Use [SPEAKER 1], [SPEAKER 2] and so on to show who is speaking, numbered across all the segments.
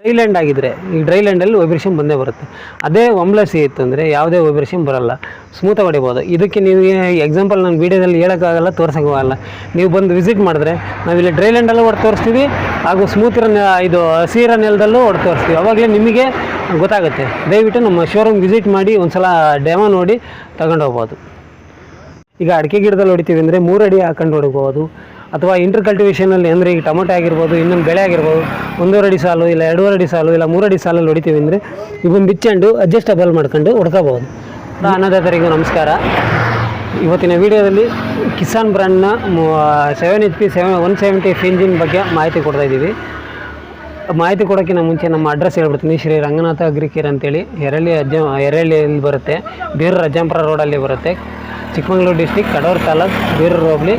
[SPEAKER 1] Dry land ಆಗಿದ್ದರೆ ಈ dry ಲ್ಯಾಂಡಲ್ಲಿ vibration ಬಂದೇ ಬರುತ್ತೆ. ಅದೇ ವಂಬ್ಲಸಿ ಇತ್ತು ಅಂದರೆ ಯಾವುದೇ ವೈಬ್ರೇಷನ್ ಬರೋಲ್ಲ, ಸ್ಮೂತಾಗಿ ಹೊಡಿಬೋದು. ಇದಕ್ಕೆ ನೀವು ಎಕ್ಸಾಂಪಲ್ ನಾನು ವೀಡಿಯೋದಲ್ಲಿ ಹೇಳೋಕ್ಕಾಗಲ್ಲ, ತೋರ್ಸೋಕ್ಕಾಗಲ್ಲ. ನೀವು ಬಂದು ವಿಸಿಟ್ ಮಾಡಿದ್ರೆ ನಾವಿಲ್ಲಿ ಡ್ರೈ ಲ್ಯಾಂಡಲ್ಲೂ ಹೊಡೆದು ತೋರಿಸ್ತೀವಿ, ಹಾಗೂ ಸ್ಮೂತ್ ಇರೋ ಇದು ಹಸಿ ಇರೋ ನೆಲದಲ್ಲೂ ಹೊಡೆದು ತೋರಿಸ್ತೀವಿ. ಅವಾಗಲೇ ನಿಮಗೆ ಗೊತ್ತಾಗುತ್ತೆ. ದಯವಿಟ್ಟು ನಮ್ಮ ಶೋರೂಮ್ ವಿಸಿಟ್ ಮಾಡಿ ಒಂದು ಸಲ ಡೆಮೋ ನೋಡಿ ತಗೊಂಡು ಹೋಗ್ಬೋದು. ಈಗ ಅಡಿಕೆ ಗಿಡದಲ್ಲಿ ಹೊಡಿತೀವಿ ಅಂದರೆ 3 ಅಡಿ ಹಾಕೊಂಡು ಹೊಡ್ಬೋದು, ಅಥವಾ ಇಂಟರ್ ಕಲ್ಟಿವೇಷನಲ್ಲಿ ಅಂದರೆ ಈಗ ಟೊಮೊಟೊ ಆಗಿರ್ಬೋದು, ಇನ್ನೊಂದು ಬೆಳೆ ಆಗಿರ್ಬೋದು, 1.5 ಅಡಿ ಸಾಲು ಇಲ್ಲ 2.5 ಅಡಿ ಸಾಲು ಇಲ್ಲ 3 ಅಡಿ ಸಾಲಲ್ಲಿ ಹೊಡಿತೀವಿ ಅಂದರೆ ಇವೊಂದು ಬಿಚ್ಚಂಡು ಅಡ್ಜಸ್ಟಬಲ್ ಮಾಡ್ಕೊಂಡು ಹೊಡ್ಕೋಬೋದು. ಅನ್ನದಾತರಿಗೂ ನಮಸ್ಕಾರ. ಇವತ್ತಿನ ವಿಡಿಯೋದಲ್ಲಿ ಕಿಸಾನ್ ಬ್ರ್ಯಾಂಡ್ನ 7HP 170F ಇಂಜಿನ್ ಬಗ್ಗೆ ಮಾಹಿತಿ ಕೊಡ್ತಾಯಿದ್ದೀವಿ. ಮಾಹಿತಿ ಕೊಡೋಕ್ಕಿಂತ ಮುಂಚೆ ನಮ್ಮ ಅಡ್ರೆಸ್ ಹೇಳ್ಬಿಡ್ತೀನಿ. ಶ್ರೀ ರಂಗನಾಥ ಅಗ್ರಿಕೇರ್ ಅಂತೇಳಿ ಎರಳ್ಳಿಯಲ್ಲಿ ಬರುತ್ತೆ, ಬೀರೂರು ಅಜ್ಜಂಪುರ ರೋಡಲ್ಲಿ ಬರುತ್ತೆ. ಚಿಕ್ಕಮಗಳೂರು ಡಿಸ್ಟಿಕ್, ಕಡೂರು ತಾಲೂಕು, ಬೀರೂರು ಹೋಬಳಿ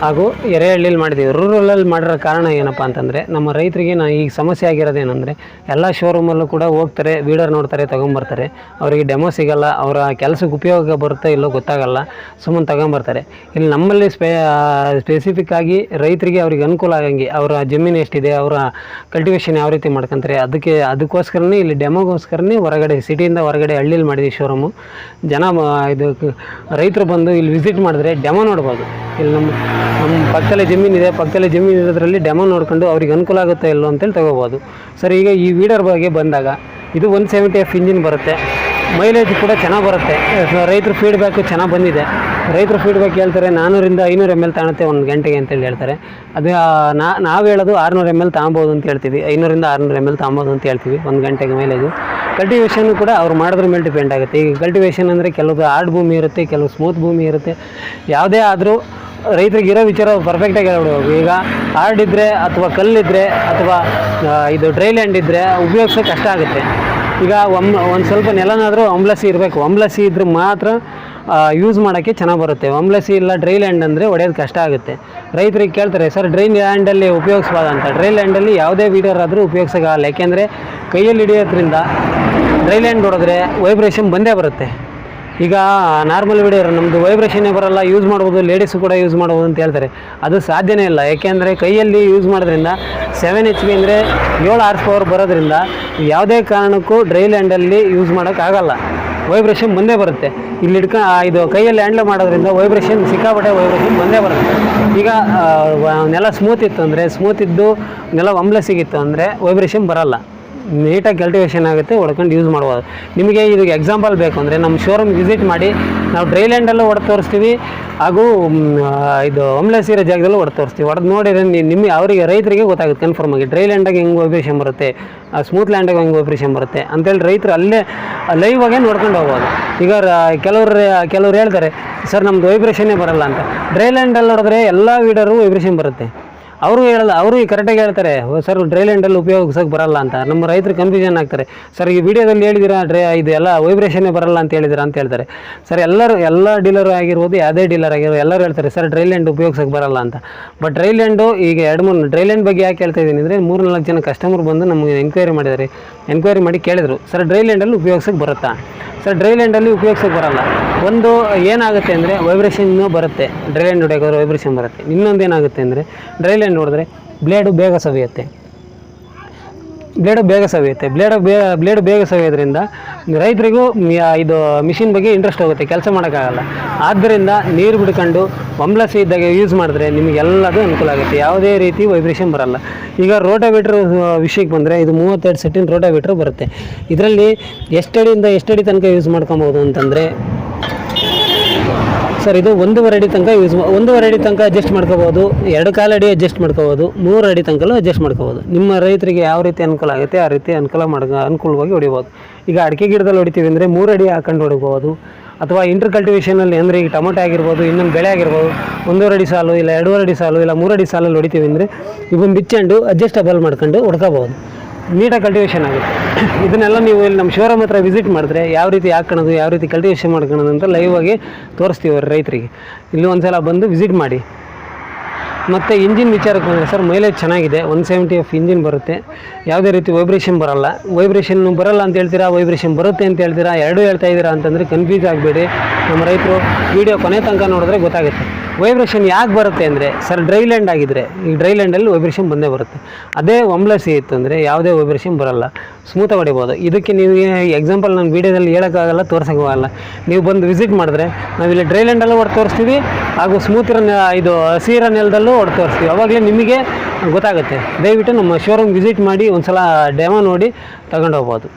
[SPEAKER 1] ಹಾಗೂ ಎರೆಹಳ್ಳಿಯಲ್ಲಿ ಮಾಡಿದ್ದೀವಿ. ರೂರಲಲ್ಲಿ ಮಾಡಿರೋ ಕಾರಣ ಏನಪ್ಪ ಅಂತಂದರೆ, ನಮ್ಮ ರೈತರಿಗೆ ಈಗ ಸಮಸ್ಯೆ ಆಗಿರೋದೇನೆಂದರೆ, ಎಲ್ಲ ಶೋರೂಮಲ್ಲೂ ಕೂಡ ಹೋಗ್ತಾರೆ, ವೀಡಿಯೋ ನೋಡ್ತಾರೆ, ತೊಗೊಂಬರ್ತಾರೆ. ಅವರಿಗೆ ಡೆಮೋ ಸಿಗೋಲ್ಲ, ಅವರ ಕೆಲಸಕ್ಕೆ ಉಪಯೋಗ ಬರುತ್ತೆ ಇಲ್ಲೋ ಗೊತ್ತಾಗಲ್ಲ, ಸುಮ್ಮನೆ ತೊಗೊಂಬರ್ತಾರೆ. ಇಲ್ಲಿ ನಮ್ಮಲ್ಲಿ ಸ್ಪೆಸಿಫಿಕ್ಕಾಗಿ ರೈತರಿಗೆ ಅವ್ರಿಗೆ ಅನುಕೂಲ ಆಗಂಗೆ, ಅವರ ಜಮೀನು ಎಷ್ಟಿದೆ, ಅವರ ಕಲ್ಟಿವೇಷನ್ ಯಾವ ರೀತಿ ಮಾಡ್ಕೊತಾರೆ, ಅದಕ್ಕೋಸ್ಕರನೇ ಇಲ್ಲಿ ಡೆಮೋಗೋಸ್ಕರನೇ ಹೊರಗಡೆ ಸಿಟಿಯಿಂದ ಹೊರಗಡೆ ಹಳ್ಳಿಲಿ ಮಾಡಿದ್ದೀವಿ ಶೋರೂಮು. ಇದು ರೈತರು ಬಂದು ಇಲ್ಲಿ ವಿಸಿಟ್ ಮಾಡಿದ್ರೆ ಡೆಮೋ ನೋಡ್ಬೋದು. ಇಲ್ಲಿ ನಮ್ಮ ಪಕ್ಕದಲ್ಲೇ ಜಮೀನಿದೆ, ಪಕ್ಕದಲ್ಲೇ ಜಮೀನು ಇರೋದ್ರಲ್ಲಿ ಡೆಮೋ ನೋಡ್ಕೊಂಡು ಅವ್ರಿಗೆ ಅನುಕೂಲ ಆಗುತ್ತೆ ಇಲ್ಲೋ ಅಂತೇಳಿ ತೊಗೋಬೋದು. ಸರ್, ಈಗ ಈ ವೀಡರ್ ಬಗ್ಗೆ ಬಂದಾಗ ಇದು 170F ಇಂಜಿನ್ ಬರುತ್ತೆ, ಮೈಲೇಜ್ ಕೂಡ ಚೆನ್ನಾಗಿ ಬರುತ್ತೆ. ರೈತರ ಫೀಡ್ಬ್ಯಾಕು ಚೆನ್ನಾಗಿ ಬಂದಿದೆ. ರೈತರ ಫೀಡ್ಬ್ಯಾಕ್ ಹೇಳ್ತಾರೆ 400ರಿಂದ 500 ml ತಾಣುತ್ತೆ 1 ಗಂಟೆಗೆ ಅಂತೇಳಿ ಹೇಳ್ತಾರೆ. ಅದು ನಾವು ಹೇಳೋದು 600 ml ತಾಂಬೋದು ಅಂತ ಹೇಳ್ತೀವಿ, 500ರಿಂದ 600 ml ತಾಂಬೋದು ಅಂತ ಹೇಳ್ತೀವಿ 1 ಗಂಟೆಗೆ ಮೈಲೇಜು. ಕಲ್ಟಿವೇಷನ್ನು ಕೂಡ ಅವ್ರು ಮಾಡೋದ್ರ ಮೇಲೆ ಡಿಪೆಂಡ್ ಆಗುತ್ತೆ. ಈಗ ಕಲ್ಟಿವೇಷನ್ ಅಂದರೆ ಕೆಲವು ಹಾರ್ಡ್ ಭೂಮಿ ಇರುತ್ತೆ, ಕೆಲವು ಸ್ಮೂತ್ ಭೂಮಿ ಇರುತ್ತೆ. ಯಾವುದೇ ಆದರೂ ರೈತರಿಗೆ ಇರೋ ವಿಚಾರ ಪರ್ಫೆಕ್ಟಾಗಿ ಹೇಳ್ಬಿಡ್ಬೇಕು. ಈಗ ಹಾರ್ಡ್ ಇದ್ದರೆ ಅಥವಾ ಕಲ್ಲಿದ್ದರೆ ಅಥವಾ ಇದು ಡ್ರೈ ಲ್ಯಾಂಡ್ ಇದ್ದರೆ ಉಪಯೋಗಿಸೋಕೆ ಕಷ್ಟ ಆಗುತ್ತೆ. ಈಗ ಒಂದು ಸ್ವಲ್ಪ ನೆಲನಾದರೂ ವಂಬ್ಲಸಿ ಇರಬೇಕು. ವಂಬ್ಲಸಿ ಇದ್ರೆ ಮಾತ್ರ ಯೂಸ್ ಮಾಡೋಕ್ಕೆ ಚೆನ್ನಾಗಿ ಬರುತ್ತೆ. ವಂಬ್ಲಸಿ ಇಲ್ಲ ಡ್ರೈ ಲ್ಯಾಂಡ್ ಅಂದರೆ ಹೊಡೆಯೋದು ಕಷ್ಟ ಆಗುತ್ತೆ. ರೈತರಿಗೆ ಕೇಳ್ತಾರೆ, ಸರ್ ಡ್ರೈ ಲ್ಯಾಂಡಲ್ಲಿ ಉಪಯೋಗಿಸ್ಬೋದ ಅಂತ. ಡ್ರೈ ಲ್ಯಾಂಡಲ್ಲಿ ಯಾವುದೇ ವೀಡರ್ ಆದರೂ ಉಪಯೋಗಿಸೋಕ್ಕಾಗಲ್ಲ, ಯಾಕೆಂದರೆ ಕೈಯಲ್ಲಿ ಹಿಡಿಯೋದ್ರಿಂದ ಡ್ರೈ ಲ್ಯಾಂಡ್ ಹೊಡೆದ್ರೆ ವೈಬ್ರೇಷನ್ ಬಂದೇ ಬರುತ್ತೆ. ಈಗ ನಾರ್ಮಲ್ ವೀಡಿಯೋ ನಮ್ಮದು ವೈಬ್ರೇಷನ್ನೇ ಬರೋಲ್ಲ, ಯೂಸ್ ಮಾಡ್ಬೋದು, ಲೇಡೀಸು ಕೂಡ ಯೂಸ್ ಮಾಡ್ಬೋದು ಅಂತ ಹೇಳ್ತಾರೆ. ಅದು ಸಾಧ್ಯನೇ ಇಲ್ಲ, ಯಾಕೆಂದರೆ ಕೈಯಲ್ಲಿ ಯೂಸ್ ಮಾಡೋದ್ರಿಂದ 7HP ಅಂದರೆ 7 HP ಬರೋದ್ರಿಂದ ಯಾವುದೇ ಕಾರಣಕ್ಕೂ ಡ್ರೈ ಲ್ಯಾಂಡಲ್ಲಿ ಯೂಸ್ ಮಾಡೋಕ್ಕಾಗಲ್ಲ, ವೈಬ್ರೇಷನ್ ಬಂದೇ ಬರುತ್ತೆ. ಇಲ್ಲಿ ಇದು ಕೈಯಲ್ಲಿ ಹ್ಯಾಂಡ್ಲ್ ಮಾಡೋದ್ರಿಂದ ವೈಬ್ರೇಷನ್ ಸಿಕ್ಕಾಪಟ್ಟೆ ವೈಬ್ರೇಷನ್ ಬಂದೇ ಬರುತ್ತೆ. ಈಗ ನೆಲ ಸ್ಮೂತ್ ಇದ್ದು ನೆಲ ವಂಬ್ಲಸಿಗಿತ್ತು ಅಂದರೆ ವೈಬ್ರೇಷನ್ ಬರೋಲ್ಲ, ನೀಟಾಗಿ ಕಲ್ಟಿವೇಷನ್ ಆಗುತ್ತೆ, ಹೊಡ್ಕೊಂಡು ಯೂಸ್ ಮಾಡ್ಬೋದು. ನಿಮಗೆ ಇದಕ್ಕೆ ಎಕ್ಸಾಂಪಲ್ ಬೇಕು ಅಂದರೆ ನಮ್ಮ ಶೋರೂಮ್ ವಿಸಿಟ್ ಮಾಡಿ, ನಾವು ಡ್ರೈ ಲ್ಯಾಂಡಲ್ಲೂ ಹೊಡೆದು ತೋರಿಸ್ತೀವಿ, ಹಾಗೂ ಇದು ವಂಬ್ಲಸಿ ಇರೋ ಜಾಗದಲ್ಲೂ ಹೊಡೆದು ತೋರಿಸ್ತೀವಿ. ಹೊಡೆದು ನೋಡಿದ್ರೆ ನಿಮಗೆ ಅವರಿಗೆ ರೈತರಿಗೆ ಗೊತ್ತಾಗುತ್ತೆ ಕನ್ಫರ್ಮ್ ಆಗಿ ಡ್ರೈ ಲ್ಯಾಂಡಾಗಿ ಹೆಂಗೆ ವೈಬ್ರೇಷನ್ ಬರುತ್ತೆ, ಸ್ಮೂತ್ ಲ್ಯಾಂಡಾಗಿ ಹೆಂಗೆ ವೈಬ್ರೇಷನ್ ಬರುತ್ತೆ ಅಂತೇಳಿ ರೈತರು ಅಲ್ಲೇ ಲೈವ್ ಆಗೇ ನೋಡ್ಕೊಂಡು ಹೋಗ್ಬೋದು. ಈಗ ಕೆಲವ್ರು ಹೇಳ್ತಾರೆ, ಸರ್ ನಮ್ಮದು ವೈಬ್ರೇಷನ್ನೇ ಬರೋಲ್ಲ ಅಂತ. ಡ್ರೈ ಲ್ಯಾಂಡಲ್ಲಿ ಹೊಡೆದ್ರೆ ಎಲ್ಲ ವೀಡರು ವೈಬ್ರೇಷನ್ ಬರುತ್ತೆ. ಅವರು ಹೇಳಲ್ಲ, ಅವರು ಕರೆಕ್ಟಾಗಿ ಹೇಳ್ತಾರೆ, ಸರ್ ಡ್ರೈ ಲ್ಯಾಂಡಲ್ಲಿ ಉಪಯೋಗಿಸೋಕೆ ಬರಲ್ಲ ಅಂತ. ನಮ್ಮ ರೈತರು ಕನ್ಫ್ಯೂಷನ್ ಆಗ್ತಾರೆ, ಸರ್ ಈ ವಿಡಿಯೋದಲ್ಲಿ ಹೇಳಿದ್ದೀರಾ ಇದು ಎಲ್ಲ ವೈಬ್ರೇಷನ್ನೇ ಬರಲ್ಲ ಅಂತ ಹೇಳಿದ್ದೀರಾ ಅಂತ ಹೇಳ್ತಾರೆ. ಸರ್ ಎಲ್ಲ ಡೀಲರ್ ಆಗಿರ್ಬೋದು, ಯಾವುದೇ ಡೀಲರ್ ಆಗಿರ್ಬೋದು, ಎಲ್ಲರೂ ಹೇಳ್ತಾರೆ ಸರ್ ಡ್ರೈ ಲ್ಯಾಂಡ್ ಉಪಯೋಗಿಸೋಕೆ ಬರಲ್ಲ ಅಂತ. ಬಟ್ ಡ್ರೈ ಲ್ಯಾಂಡು ಈಗ 2-3 ಡ್ರೈ ಲ್ಯಾಂಡ್ ಬಗ್ಗೆ ಯಾಕೆ ಹೇಳ್ತಾ ಇದ್ದೀನಿ ಅಂದರೆ, 3-4 ಜನ ಕಸ್ಟಮರ್ ಬಂದು ನಮಗೆ ಎಂಕ್ವೈರಿ ಮಾಡಿ ಕೇಳಿದರು, ಸರ್ ಡ್ರೈ ಲ್ಯಾಂಡಲ್ಲಿ ಉಪಯೋಗಿಸೋಕೆ ಬರುತ್ತಾ? ಸರ್ ಡ್ರೈ ಲ್ಯಾಂಡಲ್ಲಿ ಉಪಯೋಗಿಸೋಕೆ ಬರಲ್ಲ. ಒಂದು ಏನಾಗುತ್ತೆ ಅಂದರೆ ವೈಬ್ರೇಷನ್ನು ಬರುತ್ತೆ, ಡ್ರೈ ಲ್ಯಾಂಡ್ ಹೊಡೆಯೋದ್ರೆ ವೈಬ್ರೇಷನ್ ಬರುತ್ತೆ. ಇನ್ನೊಂದು ಏನಾಗುತ್ತೆ ಅಂದರೆ ಡ್ರೈ ಲ್ಯಾಂಡ್ ಹೊಡೆದ್ರೆ ಬ್ಲೇಡು ಬೇಗ ಸವಿಯುತ್ತೆ. ಬ್ಲೇಡು ಬೇಗ ಸವಿಯೋದ್ರಿಂದ ರೈತರಿಗೂ ಇದು ಮಿಷಿನ್ ಬಗ್ಗೆ ಇಂಟ್ರೆಸ್ಟ್ ಹೋಗುತ್ತೆ, ಕೆಲಸ ಮಾಡೋಕ್ಕಾಗಲ್ಲ. ಆದ್ದರಿಂದ ನೀರು ಬಿಡ್ಕೊಂಡು ವಂಬ್ಲಸಿ ಇದ್ದಾಗ ಯೂಸ್ ಮಾಡಿದ್ರೆ ನಿಮಗೆಲ್ಲದೂ ಅನುಕೂಲ ಆಗುತ್ತೆ, ಯಾವುದೇ ರೀತಿ ವೈಬ್ರೇಷನ್ ಬರಲ್ಲ. ಈಗ ರೋಟಾವೇಟ್ರ್ ವಿಷಯಕ್ಕೆ ಬಂದರೆ, ಇದು 32 ಸೆಟ್ಟಿನ ರೋಟಾವೇಟ್ರ್ ಬರುತ್ತೆ. ಇದರಲ್ಲಿ ಎಷ್ಟಡಿಯಿಂದ ಎಷ್ಟಡಿ ತನಕ ಯೂಸ್ ಮಾಡ್ಕೊಬೋದು ಅಂತಂದರೆ, ಸರ್ ಇದು 1.5 ಅಡಿ ತನಕ 1.5 ಅಡಿ ತನಕ ಅಡ್ಜಸ್ಟ್ ಮಾಡ್ಕೋಬೋದು, 2.25 ಅಡಿ ಅಡ್ಜಸ್ಟ್ ಮಾಡ್ಕೋಬೋದು, 3 ಅಡಿ ತನಕಲೂ ಅಡ್ಜಸ್ಟ್ ಮಾಡ್ಕೋಬೋದು. ನಿಮ್ಮ ರೈತರಿಗೆ ಯಾವ ರೀತಿ ಅನುಕೂಲ ಆಗುತ್ತೆ ಆ ರೀತಿ ಅನುಕೂಲವಾಗಿ ಹೊಡಿಬೋದು. ಈಗ ಅಡಿಕೆ ಗಿಡದಲ್ಲಿ ಹೊಡಿತೀವಿ ಅಂದರೆ 3 ಅಡಿ ಹಾಕೊಂಡು ಹೊಡಿಬೋದು, ಅಥವಾ ಇಂಟರ್ ಕಲ್ಟಿವೇಷನಲ್ಲಿ ಅಂದರೆ ಈಗ ಟೊಮೊಟೊ ಆಗಿರ್ಬೋದು, ಇನ್ನೊಂದು ಬೆಳೆ ಆಗಿರ್ಬೋದು, 1.5 ಅಡಿ ಸಾಲು ಇಲ್ಲ 2.5 ಅಡಿ ಸಾಲು ಇಲ್ಲ 3 ಅಡಿ ಸಾಲಲ್ಲಿ ಹೊಡಿತೀವಿ ಅಂದರೆ ಇವೊಂದು ಬಿಚ್ಚಂಡು ಅಡ್ಜಸ್ಟಬಲ್ ಮಾಡ್ಕೊಂಡು ಹೊಡ್ಕೋಬೋದು, ನೀಟಾಗಿ ಕಲ್ಟಿವೇಷನ್ ಆಗುತ್ತೆ. ಇದನ್ನೆಲ್ಲ ನೀವು ಇಲ್ಲಿ ನಮ್ಮ ಶೋರೂಮ್ ಹತ್ರ ವಿಸಿಟ್ ಮಾಡಿದ್ರೆ ಯಾವ ರೀತಿ ಹಾಕೋಣದು, ಯಾವ ರೀತಿ ಕಲ್ಟಿವೇಷನ್ ಮಾಡ್ಕೊಳ್ಳೋದು ಅಂತ ಲೈವ್ ಆಗಿ ತೋರಿಸ್ತೀವಿ ರೈತರಿಗೆ. ಇಲ್ಲಿ ಒಂದು ಸಲ ಬಂದು ವಿಸಿಟ್ ಮಾಡಿ. ಮತ್ತು ಇಂಜಿನ್ ವಿಚಾರಕ್ಕೆ ಬಂದರೆ ಸರ್ ಮೈಲೇಜ್ ಚೆನ್ನಾಗಿದೆ, 170 ಎಫ್ ಇಂಜಿನ್ ಬರುತ್ತೆ, ಯಾವುದೇ ರೀತಿ ವೈಬ್ರೇಷನ್ ಬರಲ್ಲ ಅಂತ ಹೇಳ್ತೀರಾ, ವೈಬ್ರೇಷನ್ ಬರುತ್ತೆ ಅಂತ ಹೇಳ್ತೀರಾ, ಎರಡೂ ಹೇಳ್ತಾ ಇದ್ದೀರಾ ಅಂತಂದರೆ ಕನ್ಫ್ಯೂಸ್ ಆಗಬೇಡಿ. ನಮ್ಮ ರೈತರು ವೀಡಿಯೋ ಕೊನೆ ತನಕ ನೋಡಿದ್ರೆ ಗೊತ್ತಾಗುತ್ತೆ. ವೈಬ್ರೇಷನ್ ಯಾಕೆ ಬರುತ್ತೆ ಅಂದರೆ ಸರ್ ಡ್ರೈ ಲ್ಯಾಂಡ್ ಆಗಿದ್ದರೆ ಈ ಡ್ರೈ ಲ್ಯಾಂಡಲ್ಲಿ ವೈಬ್ರೇಷನ್ ಬಂದೇ ಬರುತ್ತೆ. ಅದೇ ಒಮ್ಲಸಿ ಇತ್ತು ಅಂದರೆ ಯಾವುದೇ ವೈಬ್ರೇಷನ್ ಬರಲ್ಲ, ಸ್ಮೂತಾಗಿ ಹೊಡಿಬೋದು. ಇದಕ್ಕೆ ನೀವು ಎಕ್ಸಾಂಪಲ್ ನಾನು ವೀಡಿಯೋದಲ್ಲಿ ಹೇಳೋಕ್ಕಾಗಲ್ಲ, ತೋರ್ಸೋಕ್ಕಾಗಲ್ಲ. ನೀವು ಬಂದು ವಿಸಿಟ್ ಮಾಡಿದ್ರೆ ನಾವಿಲ್ಲಿ ಡ್ರೈ ಲ್ಯಾಂಡಲ್ಲೂ ಹೊಡೆದು ತೋರಿಸ್ತೀವಿ, ಹಾಗೂ ಸ್ಮೂತ್ ಇದು ಹಸಿರ ನೆಲದಲ್ಲೂ ಹೊಡೆದು ತೋರಿಸ್ತೀವಿ. ಅವಾಗಲೇ ನಿಮಗೆ ಗೊತ್ತಾಗುತ್ತೆ. ದಯವಿಟ್ಟು ನಮ್ಮ ಶೋರೂಮ್ ವಿಸಿಟ್ ಮಾಡಿ ಒಂದು ಸಲ ಡೆಮೋ ನೋಡಿ ತಗೊಂಡು ಹೋಗ್ಬೋದು.